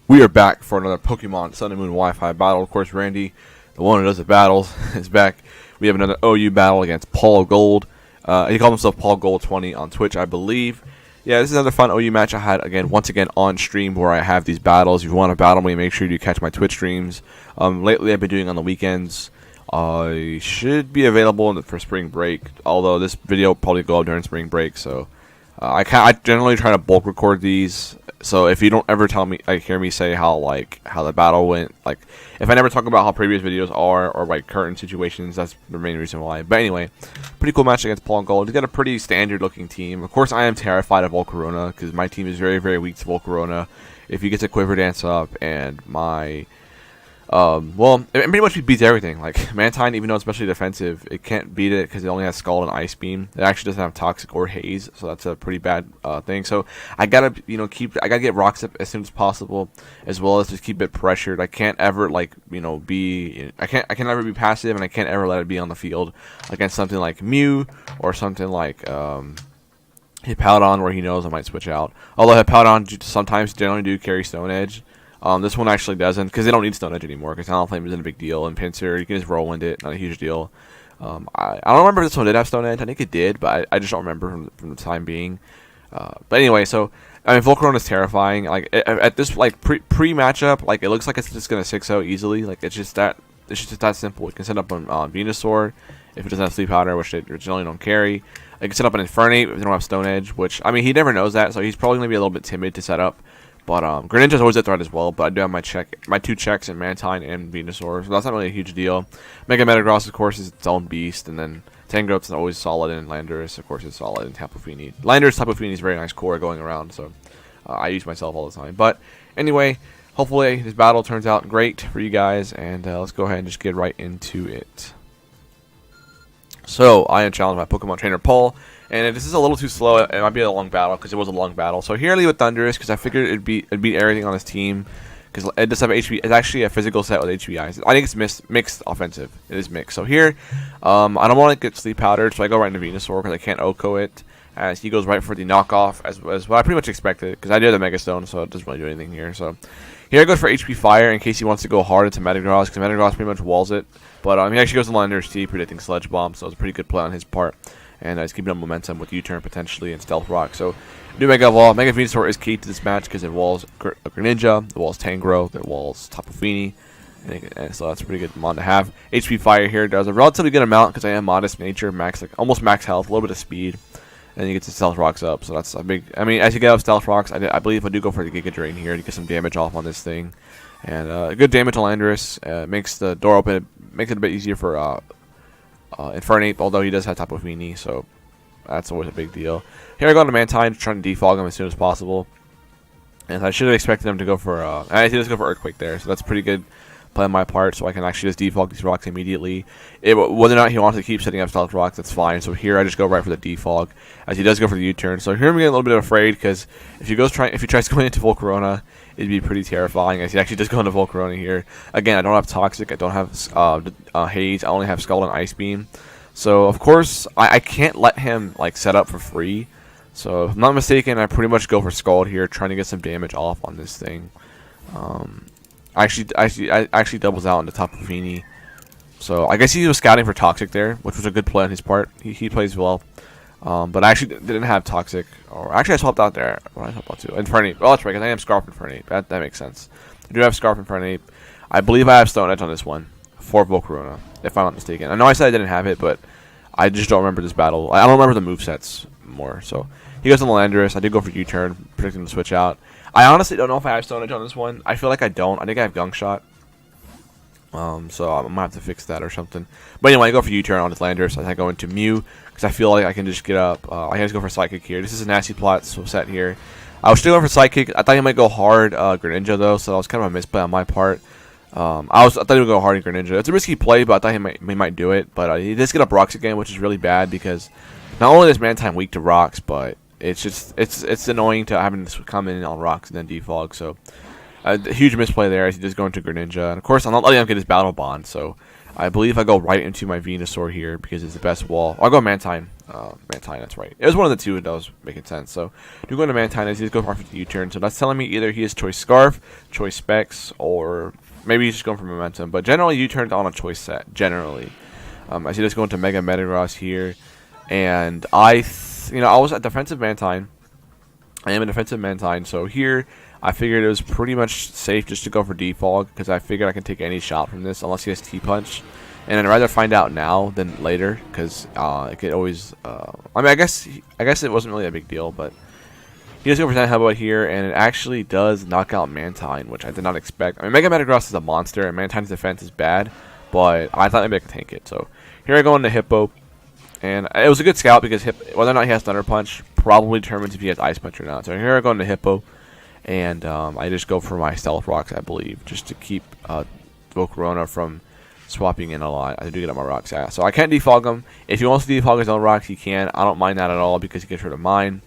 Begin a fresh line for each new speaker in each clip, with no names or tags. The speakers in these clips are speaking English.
We are back for another Pokemon Sun and Moon Wi-Fi battle. Of course, Randy, the one who does the battles, is back. We have another OU battle against Paulgold. He called himself Paulgold 20 on Twitch, I believe. Yeah, this is another fun OU match I had once again on stream where I have these battles. If you want to battle me, make sure you catch my Twitch streams. Lately, I've been doing on the weekends. I should be available for spring break, although this video will probably go up during spring break. So I generally try to bulk record these. So if you don't ever hear me say how the battle went, if I never talk about how previous videos are or current situations, that's the main reason why. But anyway, pretty cool match against Paulgold. He's got a pretty standard looking team. Of course, I am terrified of Volcarona because my team is very, very weak to Volcarona. If he gets a Quiver Dance up and my it pretty much beats everything. Like Mantine, even though it's especially defensive, it can't beat it because it only has Scald and Ice Beam. It actually doesn't have Toxic or Haze, so that's a pretty bad thing. So I gotta, I gotta get rocks up as soon as possible, as well as just keep it pressured. I can't ever I can never be passive, and I can't ever let it be on the field against something like Mew or something like Hippowdon, where he knows I might switch out. Although Hippowdon sometimes generally do carry Stone Edge. This one actually doesn't, because they don't need Stone Edge anymore, because Talon Flame isn't a big deal, and Pinsir, you can just Whirlwind it, not a huge deal. I don't remember if this one did have Stone Edge. I think it did, but I just don't remember from the time being. But anyway, so, I mean, Volcarona is terrifying. At this, pre-matchup, it looks like it's just going to 6-0 easily. It's just that simple. It can set up on Venusaur, if it doesn't have Sleep Powder, which they generally don't carry. It can set up an Infernape if they don't have Stone Edge, which, I mean, he never knows that, so he's probably going to be a little bit timid to set up. But Greninja's always a threat as well, but I do have my two checks in Mantine and Venusaur, so that's not really a huge deal. Mega Metagross, of course, is its own beast, and then Tangrowth's always solid, and Landorus, of course, is solid, and Tapu Fini. Landorus, Tapu Fini is very nice core going around, so I use myself all the time. But anyway, hopefully this battle turns out great for you guys, and let's go ahead and just get right into it. So, I am challenged by Pokemon Trainer Paul. And if this is a little too slow, it might be a long battle, because it was a long battle. So here I leave with Thundurus, because I figured it'd beat everything on his team, because it does have HP. It's actually a physical set with HBI. I think it's mixed offensive. It is mixed. So here, I don't want to get Sleep Powdered, so I go right into Venusaur, because I can't OHKO it, as he goes right for the knockoff, as what I pretty much expected, because I do have the Mega Stone, so it doesn't really do anything here. So here I go for HP Fire, in case he wants to go hard into Metagross, because Metagross pretty much walls it. But he actually goes to Landorus T, predicting Sludge Bomb, so it's a pretty good play on his part. And he's keeping up momentum with U-turn potentially and Stealth Rock. So, do Mega Evolve. Mega Venusaur is key to this match because it walls Greninja, it walls Tangrowth, it walls Tapu Fini. And so that's a pretty good mon to have. HP Fire here does a relatively good amount because I am modest nature, almost max health, a little bit of speed. And you get the Stealth Rocks up, so that's a big. I mean, as you get up Stealth Rocks, I believe I do go for the Giga Drain here to get some damage off on this thing. And good damage to Landorus makes the door open, makes it a bit easier for Infernape, although he does have Tapu Fini, so that's always a big deal. Here I go to Mantine, trying to defog him as soon as possible. And I should have expected him to go for, I did just go for Earthquake there, so that's pretty good play on my part, so I can actually just defog these rocks immediately. Whether or not he wants to keep setting up Stealth Rocks, that's fine. So here I just go right for the defog, as he does go for the U-turn. So here I'm getting a little bit afraid, because if he tries going into Volcarona, it'd be pretty terrifying, as he actually does go into Volcarona here. Again, I don't have Toxic, I don't have Haze, I only have Scald and Ice Beam. So, of course, I can't let him set up for free. So, if I'm not mistaken, I pretty much go for Scald here, trying to get some damage off on this thing. I actually doubles out into Tapu Fini. So, I guess he was scouting for Toxic there, which was a good play on his part. He plays well. But I actually didn't have Toxic. Or actually, I swapped out there. What did I swap out to? Infernape. Oh, that's right, because I am Scarf Infernape. That makes sense. I do have Scarf Infernape. I believe I have Stone Edge on this one for Volcarona, if I'm not mistaken. I know I said I didn't have it, but I just don't remember this battle. I don't remember the movesets more. So he goes on the Landorus. I did go for U-turn, predicting to switch out. I honestly don't know if I have Stone Edge on this one. I feel like I don't. I think I have Gunk Shot. So I might have to fix that or something. But anyway, I go for U-turn on this Landorus. I go into Mew, because I feel like I can just get up. I can just go for Psychic here. This is a nasty plot set here. I was still going for Psychic. I thought he might go hard Greninja, though, so that was kind of a misplay on my part. I thought he would go hard in Greninja. It's a risky play, but I thought he might do it. But he does get up Rocks again, which is really bad, because not only is Mantine weak to Rocks, but it's annoying to having to come in on Rocks and then defog. So a huge misplay there as he does go into Greninja. And of course, I'm not letting him get his Battle Bond, so I believe I go right into my Venusaur here because it's the best wall. I'll go Mantine. Mantine, that's right. It was one of the two that was making sense. So, do go into Mantine. I just go for the U-turn. So, that's telling me either he has Choice Scarf, Choice Specs, or maybe he's just going for Momentum. But generally, U-turns on a Choice set. Generally. I see this going to Mega Metagross here. And I was a defensive Mantine. I am a defensive Mantine. So, here, I figured it was pretty much safe just to go for Defog because I figured I can take any shot from this unless he has T-Punch. And I'd rather find out now than later because it could always. I mean, I guess it wasn't really a big deal, but he does go for 10 Headbutt here, and it actually does knock out Mantine, which I did not expect. I mean, Mega Metagross is a monster, and Mantine's defense is bad, but I thought maybe I could tank it. So here I go into Hippo, and it was a good scout because whether or not he has Thunder Punch probably determines if he has Ice Punch or not. So here I go into Hippo, and I just go for my Stealth Rocks, I believe, just to keep Volcarona from swapping in a lot. I do get up my rocks. Yeah. So I can't defog him. If he wants to defog his own rocks, he can. I don't mind that at all because he gets rid of mine.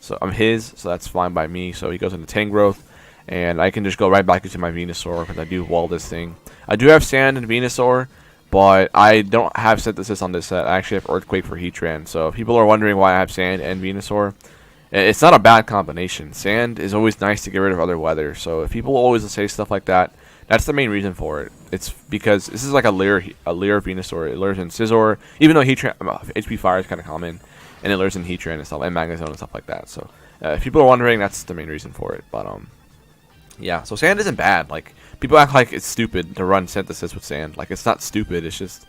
So I'm his, so that's fine by me. So he goes into Tangrowth, and I can just go right back into my Venusaur because I do wall this thing. I do have Sand and Venusaur, but I don't have Synthesis on this set. I actually have Earthquake for Heatran. So if people are wondering why I have Sand and Venusaur, it's not a bad combination. Sand is always nice to get rid of other weather. So if people always say stuff like that, that's the main reason for it. It's because this is like a Leer Venusaur. It lures in Scizor, even though Heatran, HP Fire is kind of common, and it lures in Heatran and stuff, and Magnezone and stuff like that. So if people are wondering, that's the main reason for it. But yeah. So Sand isn't bad. Like people act like it's stupid to run Synthesis with Sand. Like it's not stupid. It's just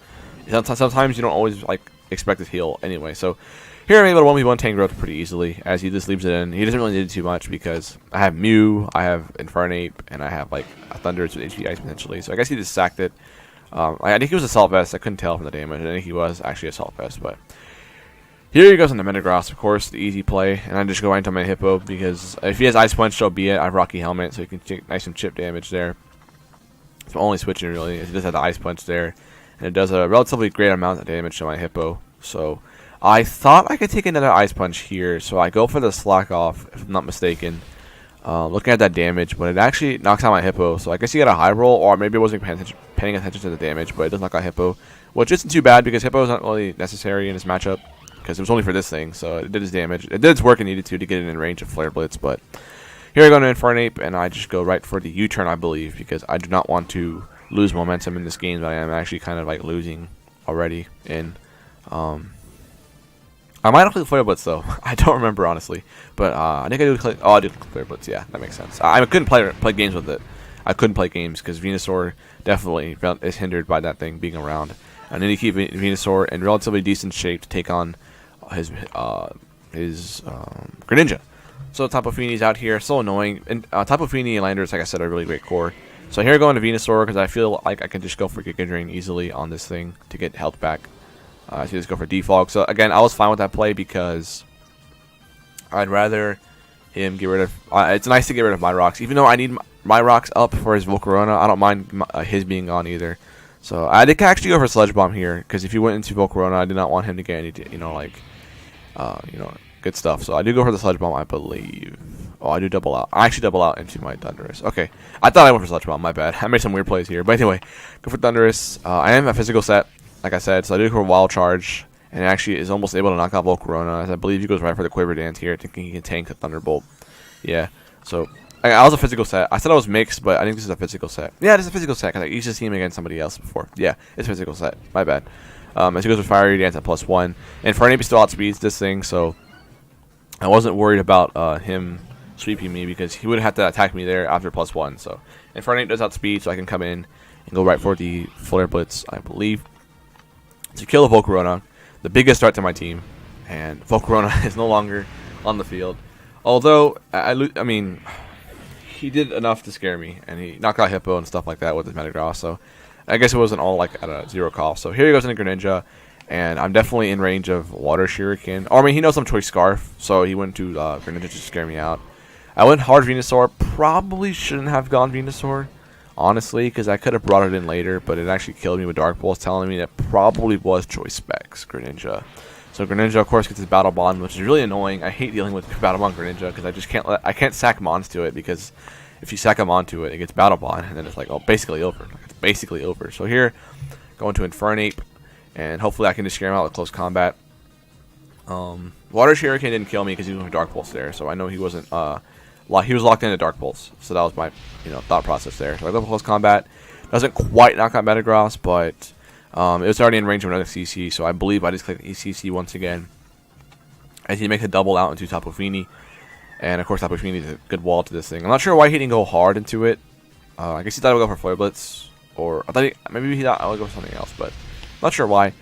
sometimes you don't always like expect it to heal anyway. So here I'm able to 1v1 Tangrowth pretty easily, as he just leaves it in. He doesn't really need too much because I have Mew, I have Infernape, and I have like a Thundurus with HP Ice potentially. So I guess he just sacked it. I think he was Assault Vest. I couldn't tell from the damage. I think he was actually Assault Vest. But here he goes on the Metagross, of course, the easy play. And I just go right into my Hippo because if he has Ice Punch, so be it. I have Rocky Helmet, so he can take nice and chip damage there. So only switching really is he does have the Ice Punch there. And it does a relatively great amount of damage to my Hippo. So I thought I could take another Ice Punch here, so I go for the Slack Off, if I'm not mistaken. Looking at that damage, but it actually knocks out my Hippo, so I guess he got a high roll, or maybe I wasn't paying attention to the damage, but it does knock out Hippo, which isn't too bad because Hippo is not really necessary in this matchup, because it was only for this thing, so it did his damage. It did its work it needed to get it in range of Flare Blitz, but here I go into Infernape, and I just go right for the U-turn, I believe, because I do not want to lose momentum in this game, but I am actually kind of like losing already in I might have played Flare Blitz though. I don't remember honestly, but I think I did. I did Flare Blitz. Yeah, that makes sense. I couldn't play games with it. I couldn't play games because Venusaur definitely is hindered by that thing being around. I need to keep Venusaur in relatively decent shape to take on his Greninja. So Tapu Fini's out here, so annoying. And Tapu Fini and Landorus, like I said, are really great core. So here I go into Venusaur because I feel like I can just go for Giga Drain easily on this thing to get health back. So just go for Defog. So again, I was fine with that play because I'd rather him get rid of. It's nice to get rid of my rocks, even though I need my rocks up for his Volcarona. I don't mind his being gone either. So I did actually go for Sludge Bomb here because if he went into Volcarona, I did not want him to get any, good stuff. So I do go for the Sludge Bomb, I believe. Oh, I do double out. I actually double out into my Thundurus. Okay, I thought I went for Sludge Bomb. My bad. I made some weird plays here, but anyway, go for Thundurus. I am a physical set, like I said, so I do go for Wild Charge, and it actually is almost able to knock out Volcarona. As I believe he goes right for the Quiver Dance here, thinking he can tank the Thunderbolt. Yeah. So I was a physical set. I said I was mixed, but I think this is a physical set. Yeah, this is a physical set because I used to see him against somebody else before. Yeah, it's a physical set. My bad. As he goes with Fiery Dance at +1, and Infernape still outspeeds this thing, so I wasn't worried about him sweeping me because he would have to attack me there after +1. So Infernape does outspeed, so I can come in and go right for the Flare Blitz, I believe, to kill the Volcarona, the biggest threat to my team, and Volcarona is no longer on the field. Although I mean, he did enough to scare me, and he knocked out Hippo and stuff like that with his Metagross. So I guess it wasn't all like at a 0 cost. So here he goes into Greninja, and I'm definitely in range of Water Shuriken. Or I mean, he knows I'm Choice Scarf, so he went to Greninja to scare me out. I went hard Venusaur. Probably shouldn't have gone Venusaur, honestly, because I could have brought it in later, but it actually killed me with Dark Pulse, telling me that probably was Choice Specs Greninja. So Greninja, of course, gets his Battle Bond, which is really annoying. I hate dealing with Battle Bond Greninja because I just can't sack Mons to it, because if you sack him onto it, it gets Battle Bond, and then it's like, oh, basically over. It's basically over. So here, go into Infernape, and hopefully I can just scare him out with close combat. Water Shuriken didn't kill me because he was with Dark Pulse there, so I know he wasn't he was locked into Dark Pulse, so that was my thought process there. So I go for close combat. Doesn't quite knock out Metagross, but it was already in range of another CC, so I believe I just click ECC once again. As he makes a double out into Tapu Fini. And of course Tapu Fini is a good wall to this thing. I'm not sure why he didn't go hard into it. I guess he thought I would go for Flare Blitz, or I thought maybe he thought I would go for something else, but not sure why.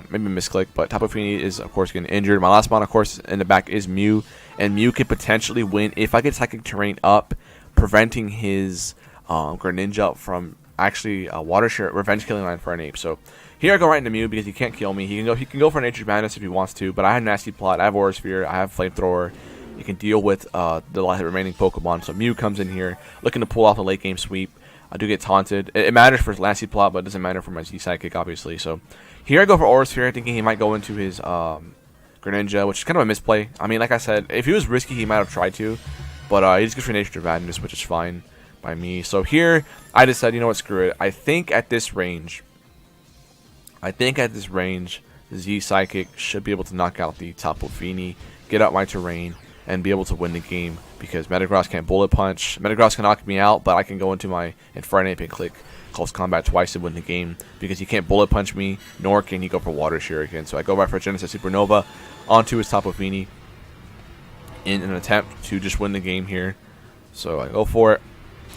Maybe misclick, but Tapu Fini is of course getting injured. My last mon, of course, in the back is Mew, and Mew could potentially win if I get Psychic Terrain up, preventing his Greninja from actually Water Share revenge killing my Infernape. So here I go right into Mew because he can't kill me. He can go for Nature's Madness if he wants to, but I have Nasty Plot, I have Aura Sphere, I have Flamethrower. He can deal with the remaining Pokemon. So Mew comes in here looking to pull off a late game sweep. I do get taunted. It matters for Nasty Plot, but it doesn't matter for my Z Psychic, obviously. So here I go for Aura Sphere, thinking he might go into his Greninja, which is kind of a misplay. I mean, like I said, if he was risky, he might have tried to, but he just goes for Nature's Madness, which is fine by me. So here I just said, you know what, screw it. I think at this range, the Z Psychic should be able to knock out the Tapu Fini, get out my terrain, and be able to win the game, because Metagross can't Bullet Punch. Metagross can knock me out, but I can go into my Infernape and click Close Combat twice to win the game, because he can't Bullet Punch me, nor can he go for Water Shuriken. So I go right for Genesis Supernova onto his Tapu Fini in an attempt to just win the game here. So I go for it.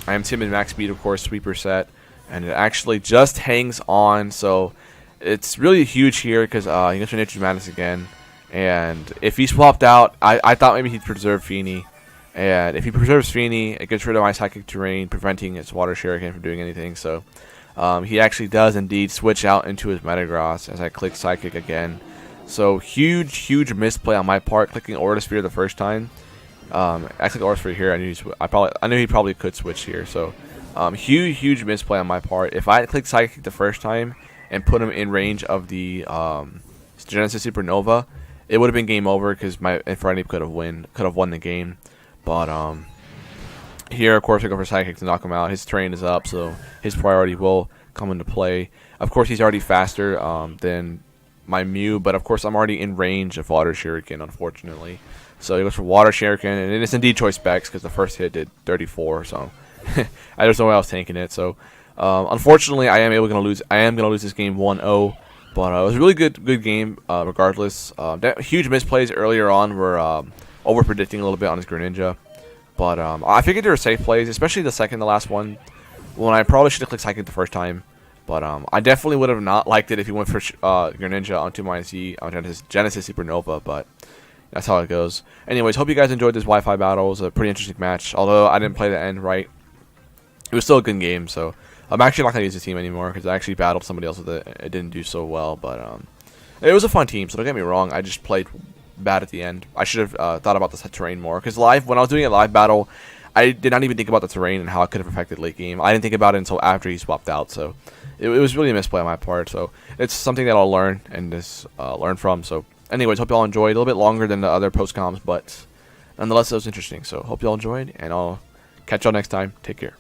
I am timid max speed, of course, sweeper set, and it actually just hangs on. So it's really huge here because he gets for Nature's Madness again. And if he swapped out, I thought maybe he'd preserve Fini. And if he preserves Fini, it gets rid of my Psychic Terrain, preventing its Water Shuriken from doing anything. So he actually does indeed switch out into his Metagross as I click Psychic again. So huge misplay on my part, clicking Aura Sphere the first time. I clicked Aura Sphere here. I knew he probably could switch here. So huge misplay on my part. If I had clicked Psychic the first time and put him in range of the Genesis Supernova, it would have been game over because my Infernape could have won the game. But here, of course, I go for Psychic to knock him out. His terrain is up, so his priority will come into play. Of course, he's already faster than my Mew, but of course, I'm already in range of Water Shuriken, unfortunately. So he goes for Water Shuriken, and it's indeed choice specs because the first hit did 34. So there's no way I was tanking it. So unfortunately, I am gonna lose this game 1-0. But it was a really good game, regardless. That huge misplays earlier on were over predicting a little bit on his Greninja. But I figured there were safe plays, especially the second to last one, when I probably should have clicked Psychic the first time. But I definitely would have not liked it if he went for Greninja onto my Genesis Supernova. But that's how it goes. Anyways, hope you guys enjoyed this Wi-Fi battle. It was a pretty interesting match. Although I didn't play the end right, it was still a good game. So I'm actually not going to use the team anymore because I actually battled somebody else with it. It didn't do so well, but it was a fun team, so don't get me wrong. I just played bad at the end. I should have thought about the terrain more, because when I was doing a live battle, I did not even think about the terrain and how it could have affected late game. I didn't think about it until after he swapped out, so it was really a misplay on my part. So it's something that I'll learn and just learn from. So anyways, hope you all enjoyed. A little bit longer than the other post-coms, but nonetheless, it was interesting. So hope you all enjoyed, and I'll catch y'all next time. Take care.